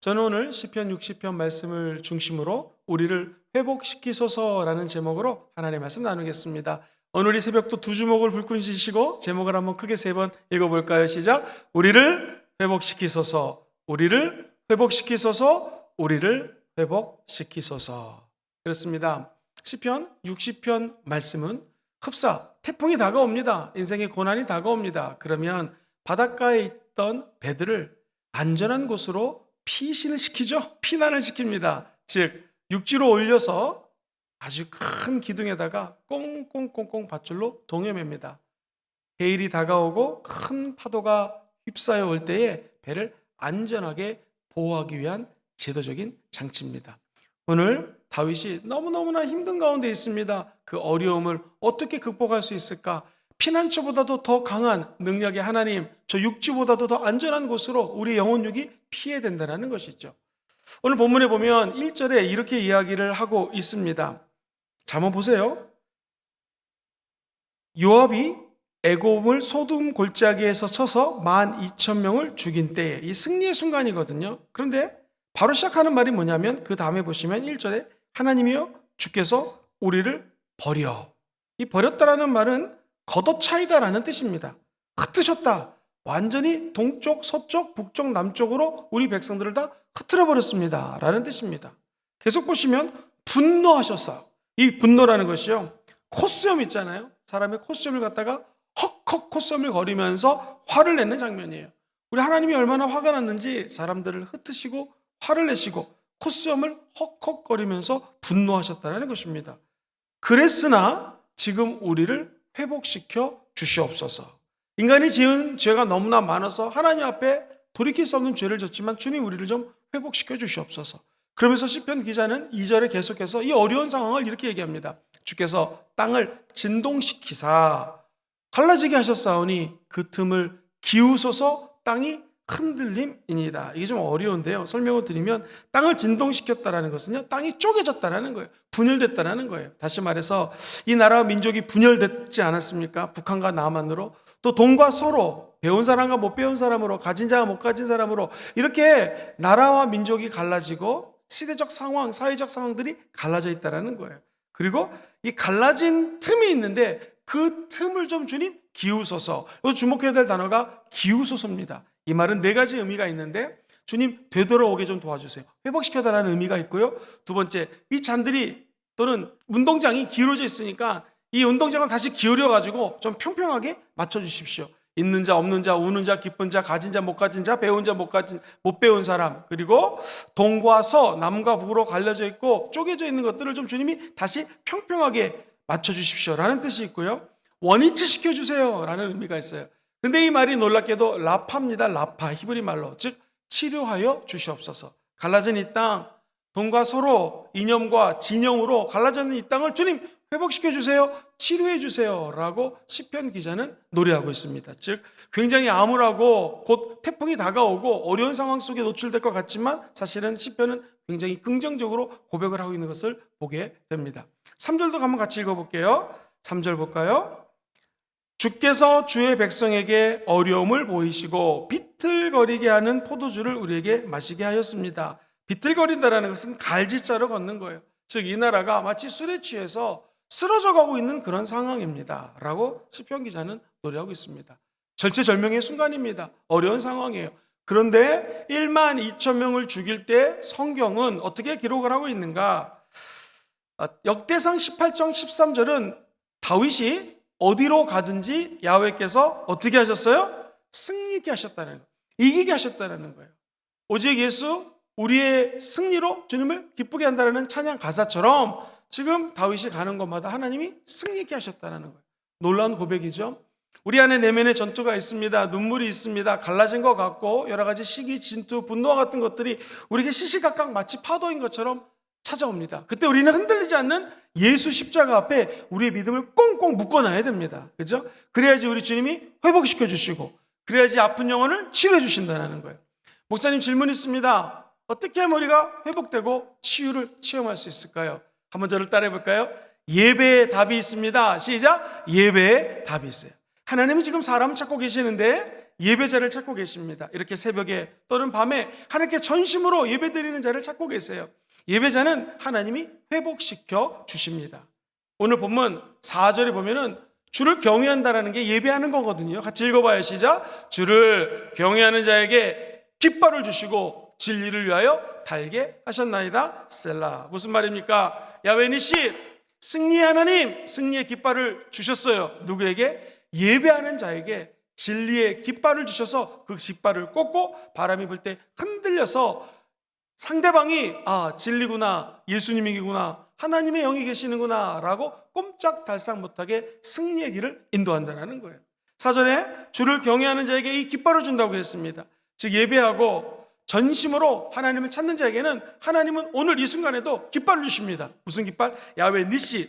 저는 오늘 시편 60편 말씀을 중심으로 우리를 회복시키소서라는 제목으로 하나님의 말씀 나누겠습니다. 오늘 이 새벽도 두 주먹을 불끈 쥐시고 제목을 한번 크게 세 번 읽어볼까요? 시작. 우리를 회복시키소서, 우리를 회복시키소서, 우리를 회복시키소서. 그렇습니다. 시편 60편 말씀은 흡사, 태풍이 다가옵니다. 인생의 고난이 다가옵니다. 그러면 바닷가에 있던 배들을 안전한 곳으로 피신을 시키죠. 피난을 시킵니다. 즉 육지로 올려서 아주 큰 기둥에다가 꽁꽁꽁꽁 밧줄로 동여맵니다. 해일이 다가오고 큰 파도가 휩싸여 올 때에 배를 안전하게 보호하기 위한 제도적인 장치입니다. 오늘 다윗이 너무너무나 힘든 가운데 있습니다. 그 어려움을 어떻게 극복할 수 있을까? 피난처보다도 더 강한 능력의 하나님, 저 육지보다도 더 안전한 곳으로 우리 영혼육이 피해야 된다는 것이죠. 오늘 본문에 보면 1절에 이렇게 이야기를 하고 있습니다. 자, 한번 보세요. 요압이 에돔을 소돔 골짜기에서 쳐서 12,000명을 죽인 때에, 이 승리의 순간이거든요. 그런데 바로 시작하는 말이 뭐냐면 그 다음에 보시면 1절에 하나님이여 주께서 우리를 버려. 이 버렸다라는 말은 걷어차이다라는 뜻입니다. 흩으셨다. 완전히 동쪽, 서쪽, 북쪽, 남쪽으로 우리 백성들을 다 흩트려 버렸습니다 라는 뜻입니다. 계속 보시면 분노하셨어요. 이 분노라는 것이요, 콧수염 있잖아요. 사람의 콧수염을 갖다가 헉헉 콧수염을 거리면서 화를 내는 장면이에요. 우리 하나님이 얼마나 화가 났는지 사람들을 흩으시고 화를 내시고 콧수염을 헉헉거리면서 분노하셨다는 것입니다. 그랬으나 지금 우리를 회복시켜 주시옵소서. 인간이 지은 죄가 너무나 많아서 하나님 앞에 돌이킬 수 없는 죄를 졌지만 주님 우리를 좀 회복시켜 주시옵소서. 그러면서 시편 기자는 2절에 계속해서 이 어려운 상황을 이렇게 얘기합니다. 주께서 땅을 진동시키사 갈라지게 하셨사오니 그 틈을 기우소서 땅이 흔들림이니다. 이게 좀 어려운데요. 설명을 드리면 땅을 진동시켰다는 것은요, 땅이 쪼개졌다는 거예요. 분열됐다는 거예요. 다시 말해서 이 나라와 민족이 분열됐지 않았습니까? 북한과 남한으로, 또 동과 서로, 배운 사람과 못 배운 사람으로, 가진 자와 못 가진 사람으로 이렇게 나라와 민족이 갈라지고 시대적 상황, 사회적 상황들이 갈라져 있다는 거예요. 그리고 이 갈라진 틈이 있는데 그 틈을 좀 주님 기우소서. 주목해야 될 단어가 기우소서입니다. 이 말은 네 가지 의미가 있는데 주님 되돌아오게 좀 도와주세요. 회복시켜달라는 의미가 있고요. 두 번째, 이 잔들이 또는 운동장이 기울어져 있으니까 이 운동장을 다시 기울여가지고 좀 평평하게 맞춰주십시오. 있는 자, 없는 자, 우는 자, 기쁜 자, 가진 자, 못 가진 자, 배운 자, 못 배운 사람, 그리고 동과 서, 남과 북으로 갈려져 있고 쪼개져 있는 것들을 좀 주님이 다시 평평하게 맞춰주십시오 라는 뜻이 있고요. 원위치 시켜주세요 라는 의미가 있어요. 근데 이 말이 놀랍게도 라파입니다. 라파, 히브리 말로. 즉 치료하여 주시옵소서. 갈라진 이 땅, 동과 서로, 이념과 진영으로 갈라져 있는 이 땅을 주님 회복시켜 주세요, 치료해 주세요 라고 시편 기자는 노래하고 있습니다. 즉 굉장히 암울하고 곧 태풍이 다가오고 어려운 상황 속에 노출될 것 같지만 사실은 시편은 굉장히 긍정적으로 고백을 하고 있는 것을 보게 됩니다. 3절도 한번 같이 읽어볼게요. 3절 볼까요? 주께서 주의 백성에게 어려움을 보이시고 비틀거리게 하는 포도주를 우리에게 마시게 하였습니다. 비틀거린다는 것은 갈지자로 걷는 거예요. 즉 이 나라가 마치 술에 취해서 쓰러져 가고 있는 그런 상황입니다 라고 시편 기자는 노래하고 있습니다. 절체절명의 순간입니다. 어려운 상황이에요. 그런데 12,000명을 죽일 때 성경은 어떻게 기록을 하고 있는가? 역대상 18장 13절은 다윗이 어디로 가든지 야훼께서 어떻게 하셨어요? 승리케 하셨다는 거예요. 이기게 하셨다는 거예요. 오직 예수 우리의 승리로 주님을 기쁘게 한다는 찬양 가사처럼 지금 다윗이 가는 곳마다 하나님이 승리케 하셨다는 거예요. 놀라운 고백이죠. 우리 안에 내면의 전투가 있습니다. 눈물이 있습니다. 갈라진 것 같고 여러 가지 시기, 진투, 분노와 같은 것들이 우리에게 시시각각 마치 파도인 것처럼 찾아옵니다. 그때 우리는 흔들리지 않는 예수 십자가 앞에 우리의 믿음을 꽁꽁 묶어놔야 됩니다. 그죠? 그래야지 우리 주님이 회복시켜 주시고 그래야지 아픈 영혼을 치료해 주신다는 거예요. 목사님 질문 있습니다. 어떻게 하면 우리가 회복되고 치유를 체험할 수 있을까요? 한번 저를 따라해 볼까요? 예배의 답이 있습니다. 시작! 예배의 답이 있어요. 하나님은 지금 사람을 찾고 계시는데 예배자를 찾고 계십니다. 이렇게 새벽에 또는 밤에 하나님께 전심으로 예배드리는 자를 찾고 계세요. 예배자는 하나님이 회복시켜 주십니다. 오늘 본문 4절에 보면은 주를 경외한다라는 게 예배하는 거거든요. 같이 읽어봐요. 시작. 주를 경외하는 자에게 깃발을 주시고 진리를 위하여 달게 하셨나이다. 셀라. 무슨 말입니까? 야훼 니시, 승리의 하나님, 승리의 깃발을 주셨어요. 누구에게? 예배하는 자에게 진리의 깃발을 주셔서 그 깃발을 꽂고 바람이 불 때 흔들려서 상대방이 진리구나, 예수님이구나, 하나님의 영이 계시는구나 라고 꼼짝달싹 못하게 승리의 길을 인도한다는 거예요. 사전에 주를 경외하는 자에게 이 깃발을 준다고 했습니다. 즉 예배하고 전심으로 하나님을 찾는 자에게는 하나님은 오늘 이 순간에도 깃발을 주십니다. 무슨 깃발? 야훼 니시,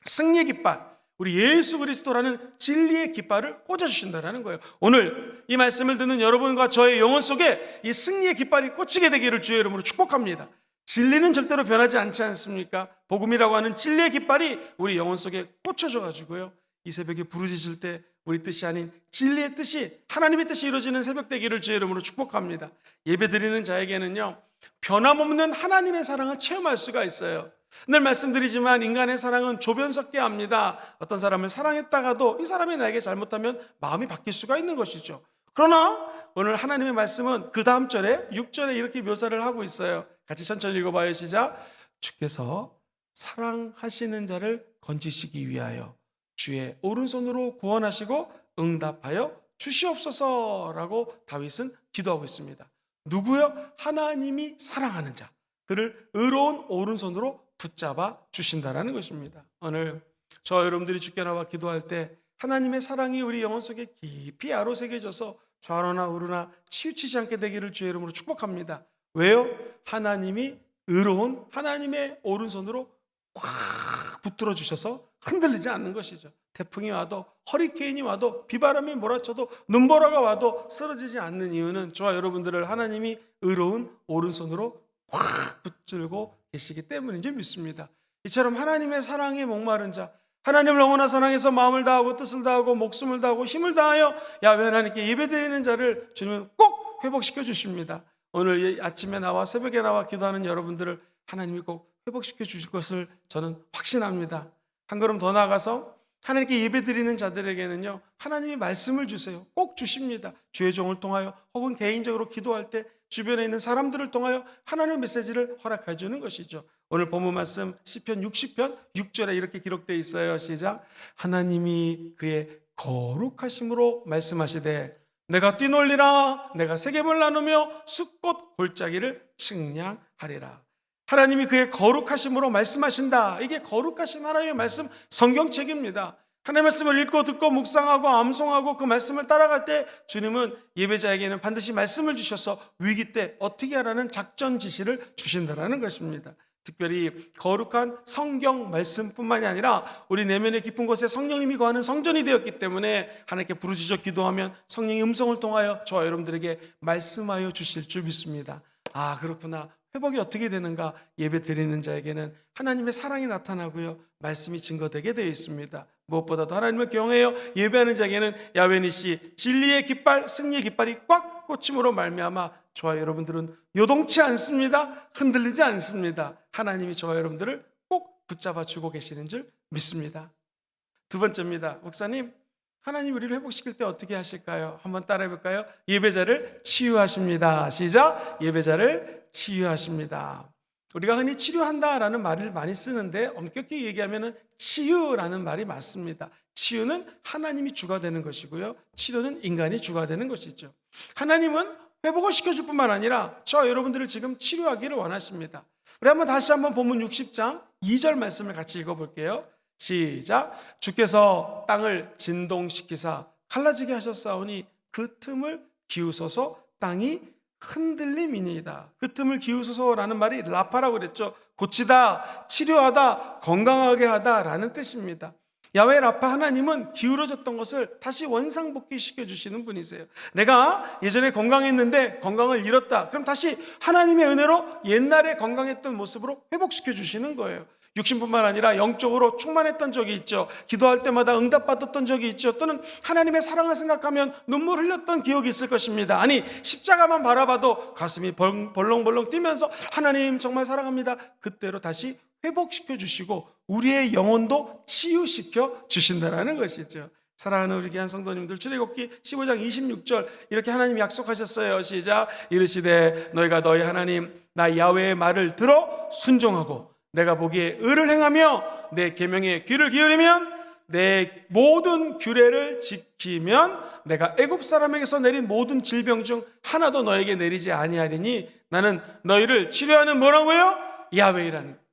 승리의 깃발, 우리 예수 그리스도라는 진리의 깃발을 꽂아주신다는 거예요. 오늘 이 말씀을 듣는 여러분과 저의 영혼 속에 이 승리의 깃발이 꽂히게 되기를 주의 이름으로 축복합니다. 진리는 절대로 변하지 않지 않습니까? 복음이라고 하는 진리의 깃발이 우리 영혼 속에 꽂혀져 가지고요, 이 새벽에 부르짖을 때 우리 뜻이 아닌 진리의 뜻이, 하나님의 뜻이 이루어지는 새벽 되기를 주의 이름으로 축복합니다. 예배드리는 자에게는요, 변함없는 하나님의 사랑을 체험할 수가 있어요. 늘 말씀드리지만 인간의 사랑은 조변석게 합니다. 어떤 사람을 사랑했다가도 이 사람이 나에게 잘못하면 마음이 바뀔 수가 있는 것이죠. 그러나 오늘 하나님의 말씀은 그 다음 절에 6절에 이렇게 묘사를 하고 있어요. 같이 천천히 읽어봐요. 시작. 주께서 사랑하시는 자를 건지시기 위하여 주의 오른손으로 구원하시고 응답하여 주시옵소서라고 다윗은 기도하고 있습니다. 누구요? 하나님이 사랑하는 자, 그를 의로운 오른손으로 붙잡아 주신다라는 것입니다. 오늘 저 여러분들이 주께 나와 기도할 때 하나님의 사랑이 우리 영혼 속에 깊이 아로새겨져서 좌로나 우로나 치우치지 않게 되기를 주의 이름으로 축복합니다. 왜요? 하나님이 의로운 하나님의 오른손으로 확 붙들어 주셔서 흔들리지 않는 것이죠. 태풍이 와도, 허리케인이 와도, 비바람이 몰아쳐도, 눈보라가 와도 쓰러지지 않는 이유는 저와 여러분들을 하나님이 의로운 오른손으로 확 붙들고 계시기 때문인 줄 믿습니다. 이처럼 하나님의 사랑에 목마른 자, 하나님을 너무나 사랑해서 마음을 다하고 뜻을 다하고 목숨을 다하고 힘을 다하여 야훼 하나님께 예배드리는 자를 주님은 꼭 회복시켜 주십니다. 오늘 아침에 나와 새벽에 나와 기도하는 여러분들을 하나님이 꼭 회복시켜 주실 것을 저는 확신합니다. 한 걸음 더 나아가서 하나님께 예배드리는 자들에게는요, 하나님이 말씀을 주세요. 꼭 주십니다. 주의 종을 통하여 혹은 개인적으로 기도할 때 주변에 있는 사람들을 통하여 하나님의 메시지를 허락해 주는 것이죠. 오늘 본문 말씀 시편 60편 6절에 이렇게 기록되어 있어요. 시작. 하나님이 그의 거룩하심으로 말씀하시되 내가 뛰놀리라, 내가 세겜을 나누며 숫꽃 골짜기를 측량하리라. 하나님이 그의 거룩하심으로 말씀하신다. 이게 거룩하신 하나님의 말씀, 성경책입니다. 하나님의 말씀을 읽고 듣고 묵상하고 암송하고 그 말씀을 따라갈 때 주님은 예배자에게는 반드시 말씀을 주셔서 위기 때 어떻게 하라는 작전 지시를 주신다는 것입니다. 특별히 거룩한 성경 말씀뿐만이 아니라 우리 내면의 깊은 곳에 성령님이 거하는 성전이 되었기 때문에 하나님께 부르짖어 기도하면 성령의 음성을 통하여 저와 여러분들에게 말씀하여 주실 줄 믿습니다. 아, 그렇구나. 회복이 어떻게 되는가? 예배 드리는 자에게는 하나님의 사랑이 나타나고요, 말씀이 증거되게 되어 있습니다. 무엇보다도 하나님을 경외하여 예배하는 자에게는 야훼 니시, 진리의 깃발, 승리의 깃발이 꽉 꽂힘으로 말미암아 저와 여러분들은 요동치 않습니다. 흔들리지 않습니다. 하나님이 저와 여러분들을 꼭 붙잡아 주고 계시는 줄 믿습니다. 두 번째입니다. 목사님, 하나님 우리를 회복시킬 때 어떻게 하실까요? 한번 따라해 볼까요? 예배자를 치유하십니다. 시작. 예배자를 치유하십니다. 우리가 흔히 치료한다라는 말을 많이 쓰는데 엄격히 얘기하면 치유라는 말이 맞습니다. 치유는 하나님이 주가 되는 것이고요, 치료는 인간이 주가 되는 것이죠. 하나님은 회복을 시켜줄 뿐만 아니라 저 여러분들을 지금 치료하기를 원하십니다. 우리 다시 한번 본문 60장 2절 말씀을 같이 읽어볼게요. 시작. 주께서 땅을 진동시키사 갈라지게 하셨사오니 그 틈을 기우소서 땅이 흔들림이니이다. 그 틈을 기우소서라는 말이 라파라고 그랬죠. 고치다, 치료하다, 건강하게 하다라는 뜻입니다. 야훼 라파, 하나님은 기울어졌던 것을 다시 원상복귀시켜 주시는 분이세요. 내가 예전에 건강했는데 건강을 잃었다. 그럼 다시 하나님의 은혜로 옛날에 건강했던 모습으로 회복시켜 주시는 거예요. 육신뿐만 아니라 영적으로 충만했던 적이 있죠. 기도할 때마다 응답받았던 적이 있죠. 또는 하나님의 사랑을 생각하면 눈물 흘렸던 기억이 있을 것입니다. 아니, 십자가만 바라봐도 가슴이 벌렁벌렁 뛰면서 하나님 정말 사랑합니다. 그때로 다시 회복시켜 주시고 우리의 영혼도 치유시켜 주신다는 것이죠. 사랑하는 우리 귀한 성도님들, 출애굽기 15장 26절 이렇게 하나님이 약속하셨어요. 시작. 이르시되 너희가 너희 하나님 나 야훼의 말을 들어 순종하고 내가 보기에 의를 행하며 내 계명에 귀를 기울이면 내 모든 규례를 지키면 내가 애굽 사람에게서 내린 모든 질병 중 하나도 너에게 내리지 아니하리니 나는 너희를 치료하는 뭐라고요? 야훼라는 거예요.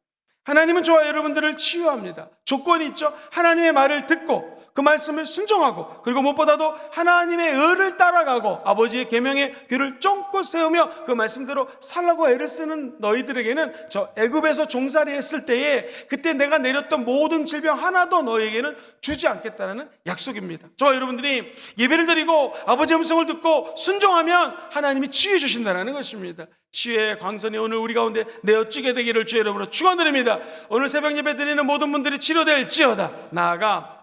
하나님은 저와 여러분들을 치유합니다. 조건이 있죠. 하나님의 말을 듣고 그 말씀을 순종하고, 그리고 무엇보다도 하나님의 의를 따라가고 아버지의 계명의 귀를 쫑긋 세우며 그 말씀대로 살라고 애를 쓰는 너희들에게는 저 애굽에서 종살이 했을 때에 그때 내가 내렸던 모든 질병 하나도 너희에게는 주지 않겠다는 약속입니다. 저와 여러분들이 예배를 드리고 아버지의 음성을 듣고 순종하면 하나님이 치유해 주신다는 것입니다. 치유의 광선이 오늘 우리 가운데 내어지게 되기를 주의 이름으로 축원드립니다. 오늘 새벽 예배 드리는 모든 분들이 치료될지어다. 나아가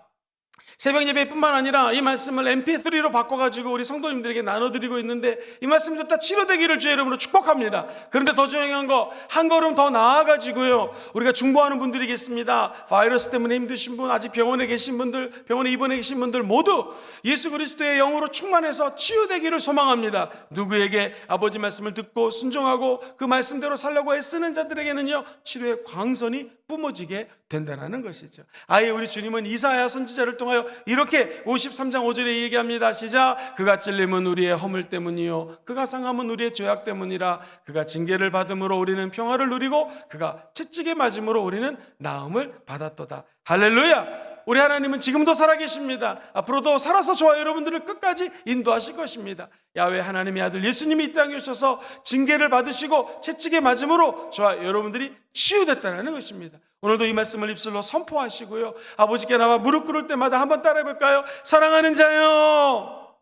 새벽 예배뿐만 아니라 이 말씀을 mp3로 바꿔가지고 우리 성도님들에게 나눠드리고 있는데 이 말씀 듣다 치료되기를 주의 이름으로 축복합니다. 그런데 더 중요한 거, 한 걸음 더 나아가지고요, 우리가 중보하는 분들이 계십니다. 바이러스 때문에 힘드신 분, 아직 병원에 계신 분들, 병원에 입원해 계신 분들 모두 예수 그리스도의 영으로 충만해서 치유되기를 소망합니다. 누구에게 아버지 말씀을 듣고 순종하고 그 말씀대로 살려고 애쓰는 자들에게는요, 치료의 광선이 뿜어지게 된다는 것이죠. 아예 우리 주님은 이사야 선지자를 통하여 이렇게 53장 5절에 얘기합니다. 시작. 그가 찔림은 우리의 허물 때문이요 그가 상함은 우리의 죄악 때문이라. 그가 징계를 받음으로 우리는 평화를 누리고 그가 채찍에 맞음으로 우리는 나음을 받았도다. 할렐루야. 우리 하나님은 지금도 살아계십니다. 앞으로도 살아서 저와 여러분들을 끝까지 인도하실 것입니다. 야훼 하나님의 아들 예수님이 이 땅에 오셔서 징계를 받으시고 채찍에 맞음으로 저와 여러분들이 치유됐다는 것입니다. 오늘도 이 말씀을 입술로 선포하시고요, 아버지께 나와 무릎 꿇을 때마다 한번 따라해 볼까요? 사랑하는 자여,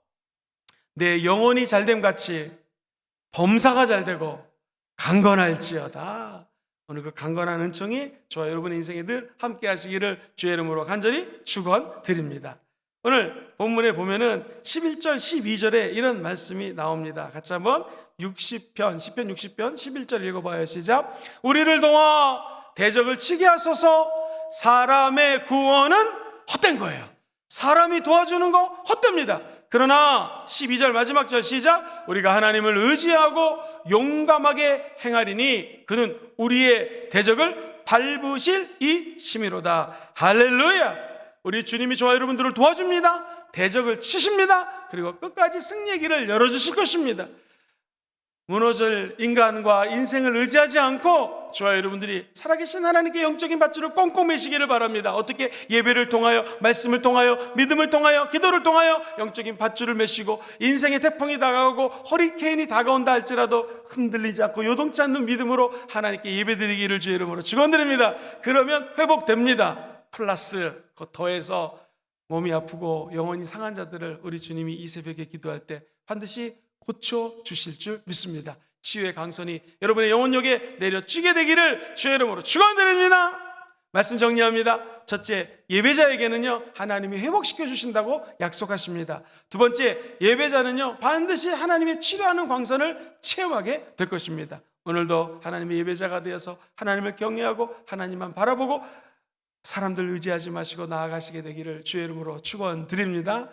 내 영혼이 잘됨 같이 범사가 잘되고 강건할지어다. 오늘 그 강건한 은총이 저와 여러분의 인생에 늘 함께 하시기를 주의 이름으로 간절히 축원드립니다. 오늘 본문에 보면은 11절 12절에 이런 말씀이 나옵니다. 같이 한번 60편 11편 11절 읽어봐요. 시작. 우리를 도와 대적을 치게 하소서. 사람의 구원은 헛된 거예요. 사람이 도와주는 거 헛됩니다. 그러나 12절 마지막 절 시작. 우리가 하나님을 의지하고 용감하게 행하리니 그는 우리의 대적을 밟으실 이 심이로다. 할렐루야. 우리 주님이 저와 여러분들을 도와줍니다. 대적을 치십니다. 그리고 끝까지 승리의 길을 열어주실 것입니다. 무너질 인간과 인생을 의지하지 않고 저와 여러분들이 살아계신 하나님께 영적인 밧줄을 꽁꽁 매시기를 바랍니다. 어떻게? 예배를 통하여, 말씀을 통하여, 믿음을 통하여, 기도를 통하여 영적인 밧줄을 매시고 인생의 태풍이 다가오고 허리케인이 다가온다 할지라도 흔들리지 않고 요동치 않는 믿음으로 하나님께 예배드리기를 주의 이름으로 축원드립니다. 그러면 회복됩니다. 플러스 더해서 몸이 아프고 영혼이 상한 자들을 우리 주님이 이 새벽에 기도할 때 반드시 고쳐주실 줄 믿습니다. 치유의 강선이 여러분의 영혼력에 내려지게 되기를 주의 이름으로 축원드립니다. 말씀 정리합니다. 첫째, 예배자에게는요 하나님이 회복시켜 주신다고 약속하십니다. 두 번째, 예배자는요 반드시 하나님의 치료하는 광선을 체험하게 될 것입니다. 오늘도 하나님의 예배자가 되어서 하나님을 경외하고 하나님만 바라보고 사람들 의지하지 마시고 나아가시게 되기를 주의 이름으로 축원드립니다.